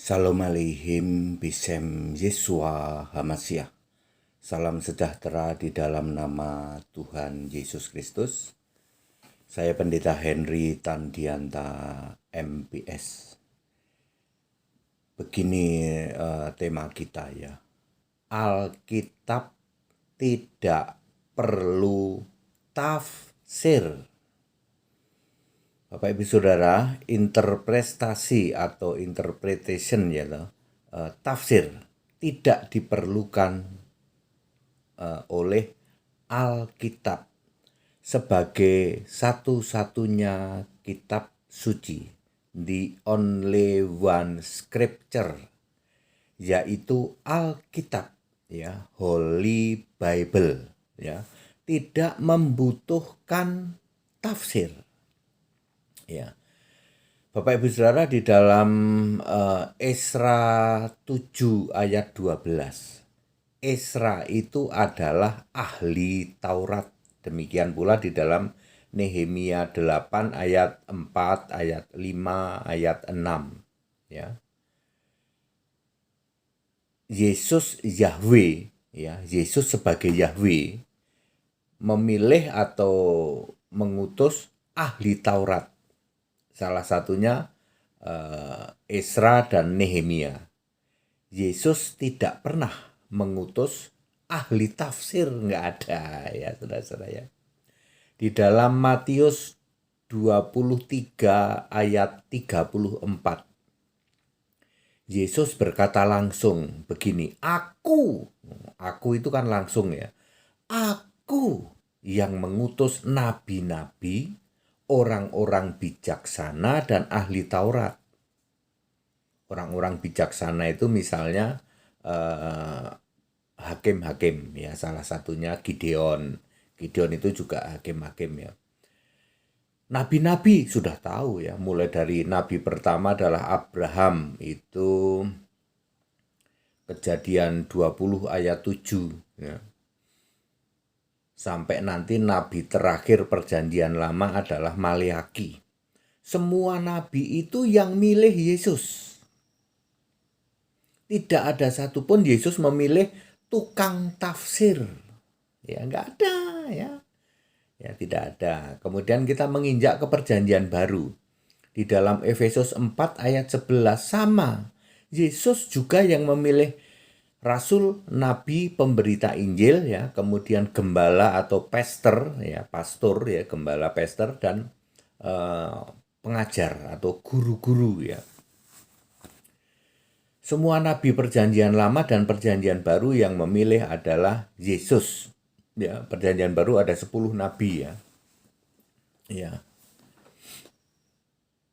Shalom aleihim bisem Yesua Hamasyah. Salam sejahtera di dalam nama Tuhan Yesus Kristus. Saya Pendeta Henry Tandianta MPS. Begini tema kita ya. Alkitab tidak perlu tafsir. Bapak Ibu Saudara, interpretasi atau interpretation ya, tafsir tidak diperlukan oleh Alkitab sebagai satu-satunya kitab suci, the only one scripture, yaitu Alkitab ya, Holy Bible ya, tidak membutuhkan tafsir. Ya. Bapak Ibu Saudara, di dalam Esra 7 ayat 12. Esra itu adalah ahli Taurat. Demikian pula di dalam Nehemia 8 ayat 4, ayat 5, ayat 6. Ya. Yesus Yahweh, ya, Yesus sebagai Yahweh memilih atau mengutus ahli Taurat. Salah satunya Esra dan Nehemia. Yesus tidak pernah mengutus ahli tafsir, nggak ada ya saudara-saudara ya. Di dalam Matius 23 ayat 34, Yesus berkata langsung begini, Aku itu kan langsung ya, Aku yang mengutus nabi-nabi, orang-orang bijaksana dan ahli Taurat. Orang-orang bijaksana itu misalnya hakim-hakim ya, salah satunya Gideon. Gideon itu juga hakim-hakim ya. Nabi-nabi sudah tahu ya, mulai dari nabi pertama adalah Abraham, itu Kejadian 20 ayat 7 ya. Sampai nanti nabi terakhir perjanjian lama adalah Maleaki. Semua nabi itu yang milih Yesus. Tidak ada satupun Yesus memilih tukang tafsir. Ya, enggak ada ya. Ya, tidak ada. Kemudian kita menginjak ke perjanjian baru. Di dalam Efesus 4 ayat 11 sama. Yesus juga yang memilih rasul, nabi, pemberita Injil ya, kemudian gembala atau pastor ya, pastor ya, gembala pastor dan pengajar atau guru-guru ya. Semua nabi perjanjian lama dan perjanjian baru yang memilih adalah Yesus. Ya, perjanjian baru ada 10 nabi ya. Ya.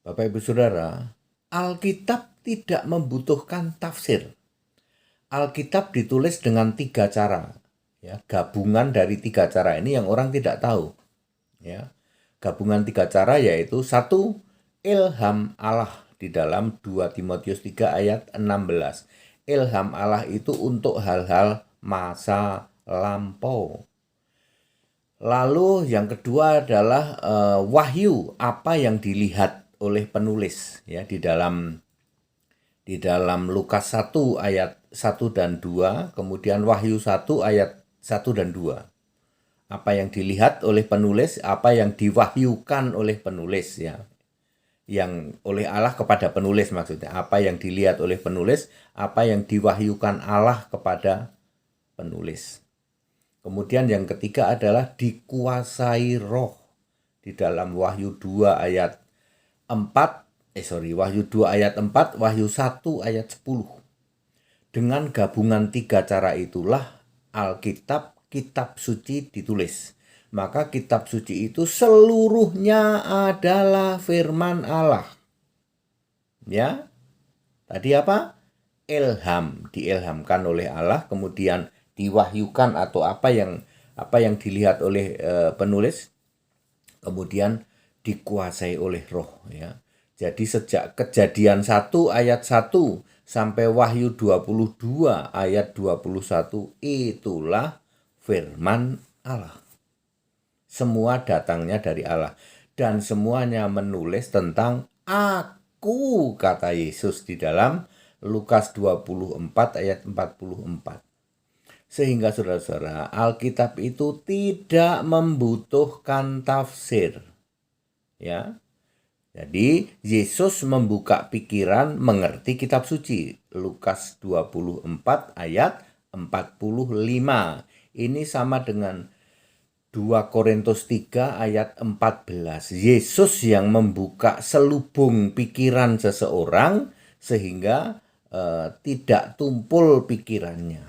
Bapak Ibu Saudara, Alkitab tidak membutuhkan tafsir. Alkitab ditulis dengan 3 cara, ya, gabungan dari 3 cara ini yang orang tidak tahu, ya. Gabungan 3 cara yaitu 1, ilham Allah di dalam 2 Timotius 3 ayat 16. Ilham Allah itu untuk hal-hal masa lampau. Lalu yang kedua adalah wahyu, apa yang dilihat oleh penulis, ya, di dalam Lukas 1 ayat 1 dan 2, kemudian Wahyu 1 ayat 1 dan 2. Apa yang dilihat oleh penulis, apa yang diwahyukan oleh penulis ya. Yang oleh Allah kepada penulis maksudnya. Apa yang dilihat oleh penulis, apa yang diwahyukan Allah kepada penulis. Kemudian yang ketiga adalah dikuasai roh. Di dalam Wahyu 2 ayat 4, Wahyu 2 ayat 4, Wahyu 1 ayat 10. Dengan gabungan 3 cara itulah Alkitab, kitab suci ditulis. Maka kitab suci itu seluruhnya adalah firman Allah. Ya. Tadi apa? Ilham, diilhamkan oleh Allah, kemudian diwahyukan atau apa yang dilihat oleh penulis, kemudian dikuasai oleh roh ya. Jadi sejak Kejadian 1 ayat 1 sampai Wahyu 22 ayat 21 itulah firman Allah. Semua datangnya dari Allah dan semuanya menulis tentang aku, kata Yesus di dalam Lukas 24 ayat 44. Sehingga saudara-saudara, Alkitab itu tidak membutuhkan tafsir. Ya. Jadi Yesus membuka pikiran mengerti kitab suci. Lukas 24 ayat 45. Ini sama dengan 2 Korintus 3 ayat 14. Yesus yang membuka selubung pikiran seseorang sehingga tidak tumpul pikirannya.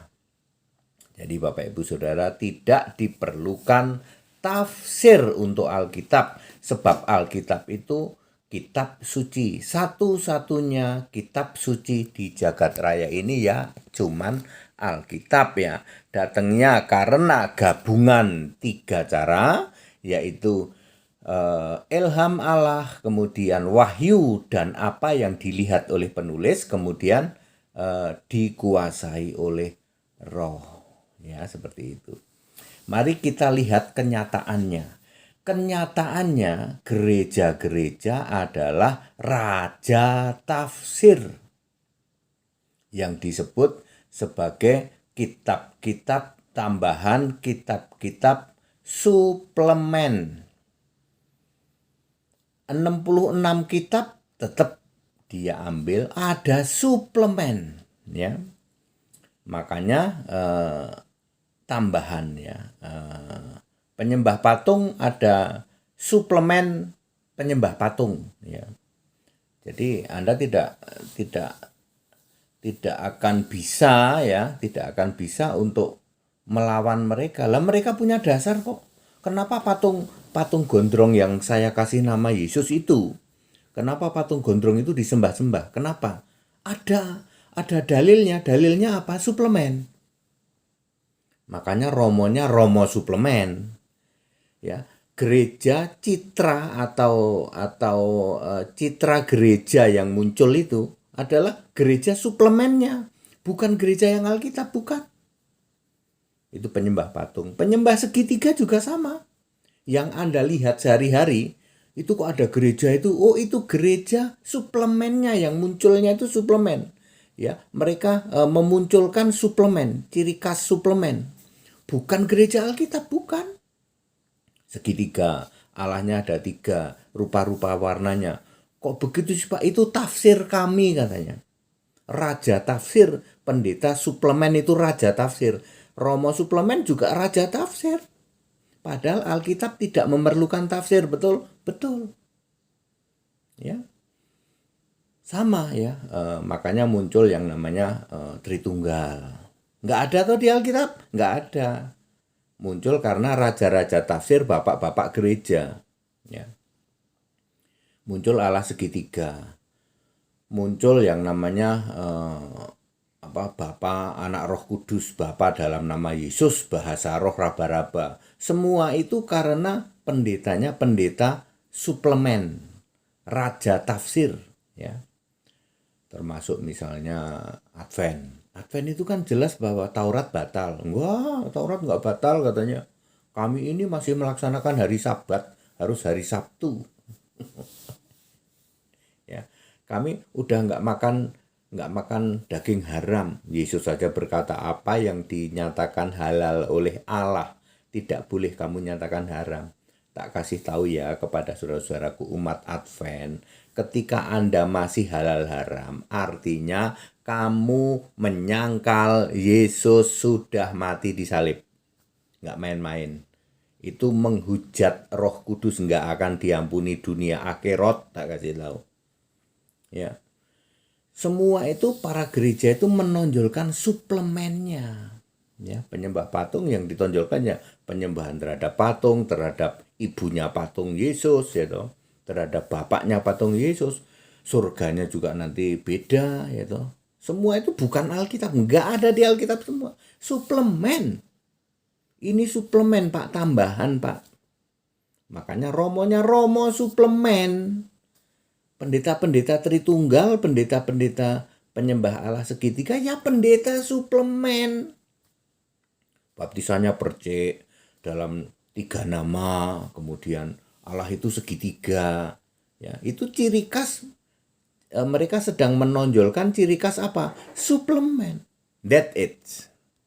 Jadi Bapak Ibu Saudara, tidak diperlukan tafsir untuk Alkitab, sebab Alkitab itu kitab suci. Satu-satunya kitab suci di jagat raya ini ya cuman Alkitab ya. Datangnya karena gabungan 3 cara, yaitu ilham Allah, kemudian wahyu dan apa yang dilihat oleh penulis, kemudian dikuasai oleh roh. Ya, seperti itu. Mari kita lihat kenyataannya. Kenyataannya gereja-gereja adalah raja tafsir yang disebut sebagai kitab-kitab tambahan, kitab-kitab suplemen. 66 kitab tetap dia ambil, ada suplemen ya. Makanya tambahan ya. Penyembah patung ada suplemen penyembah patung ya. Jadi Anda tidak akan bisa ya, tidak akan bisa untuk melawan mereka. Lah mereka punya dasar kok. Kenapa patung gondrong yang saya kasih nama Yesus itu? Kenapa patung gondrong itu disembah-sembah? Kenapa? Ada dalilnya. Dalilnya apa? Suplemen. Makanya romonya romo suplemen. Ya, gereja citra atau citra gereja yang muncul itu adalah gereja suplemennya, bukan gereja yang Alkitab, bukan. Itu penyembah patung. Penyembah segitiga juga sama. Yang Anda lihat sehari-hari, itu kok ada gereja itu, oh itu gereja suplemennya, yang munculnya itu suplemen. Ya, mereka memunculkan suplemen, ciri khas suplemen. Bukan gereja Alkitab, bukan. Segitiga, Allahnya ada 3, rupa-rupa warnanya. Kok begitu sih Pak? Itu tafsir kami katanya. Raja tafsir, pendeta suplemen itu raja tafsir. Romo suplemen juga raja tafsir. Padahal Alkitab tidak memerlukan tafsir, betul? Betul. Ya. Sama ya, makanya muncul yang namanya Tritunggal. Nggak ada tuh di Alkitab? Nggak ada. Muncul karena raja-raja tafsir, bapak-bapak gereja. Ya. Muncul Allah segitiga. Muncul yang namanya Bapa, Anak, Roh Kudus, Bapa dalam nama Yesus, bahasa roh raba-raba. Semua itu karena pendetanya pendeta suplemen, raja tafsir, ya. Termasuk misalnya Advent. Advent itu kan jelas bahwa Taurat batal. Wah, Taurat nggak batal katanya. Kami ini masih melaksanakan hari Sabat, harus hari Sabtu. Ya, kami udah nggak makan daging haram. Yesus saja berkata, apa yang dinyatakan halal oleh Allah tidak boleh kamu nyatakan haram. Tak kasih tahu ya kepada saudara-saudaraku umat Advent, ketika Anda masih halal haram, artinya kamu menyangkal Yesus sudah mati di salib. Nggak main-main. Itu menghujat Roh Kudus, nggak akan diampuni dunia akhirat, tak kasih tahu. Ya. Semua itu para gereja itu menonjolkan suplemennya. Ya, penyembah patung yang ditonjolkannya penyembahan terhadap patung, terhadap ibunya patung Yesus, ya toh, terhadap bapaknya patung Yesus. Surganya juga nanti beda, ya toh. Semua itu bukan Alkitab, nggak ada di Alkitab semua. Suplemen. Ini suplemen Pak, tambahan Pak. Makanya romonya romo suplemen. Pendeta-pendeta Tritunggal, pendeta-pendeta penyembah Allah segitiga, ya pendeta suplemen. Baptisannya percik dalam 3 nama, kemudian Allah itu segitiga. Ya, itu ciri khas mereka sedang menonjolkan ciri khas apa? Suplemen. That it.